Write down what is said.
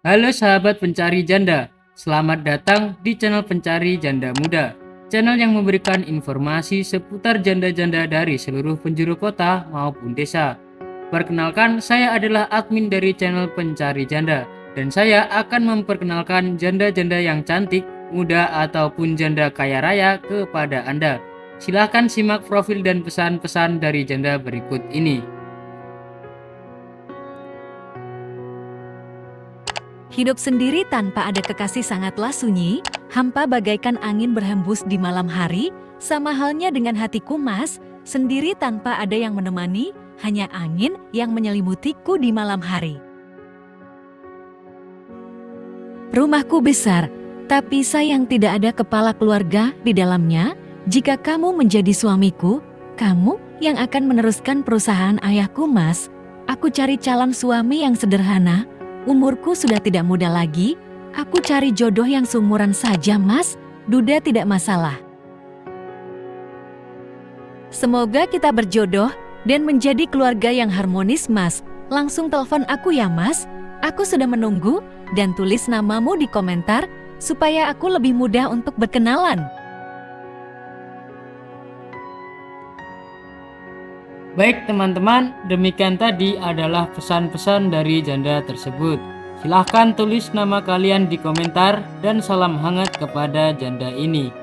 Halo sahabat pencari janda, selamat datang di channel Pencari Janda Muda. Channel yang memberikan informasi seputar janda-janda dari seluruh penjuru kota maupun desa. Perkenalkan, saya adalah admin dari channel Pencari Janda, dan saya akan memperkenalkan janda-janda yang cantik, muda, ataupun janda kaya raya kepada Anda. Silahkan simak profil dan pesan-pesan dari janda berikut ini. Hidup sendiri tanpa ada kekasih sangatlah sunyi, hampa bagaikan angin berhembus di malam hari, sama halnya dengan hatiku mas, sendiri tanpa ada yang menemani, hanya angin yang menyelimutiku di malam hari. Rumahku besar, tapi sayang tidak ada kepala keluarga di dalamnya. Jika kamu menjadi suamiku, kamu yang akan meneruskan perusahaan ayahku mas. Aku cari calon suami yang sederhana. Umurku sudah tidak muda lagi, aku cari jodoh yang seumuran saja mas, duda tidak masalah. Semoga kita berjodoh dan menjadi keluarga yang harmonis mas. Langsung telepon aku ya mas, aku sudah menunggu dan tulis namamu di komentar supaya aku lebih mudah untuk berkenalan. Baik teman-teman, demikian tadi adalah pesan-pesan dari janda tersebut. Silahkan tulis nama kalian di komentar dan salam hangat kepada janda ini.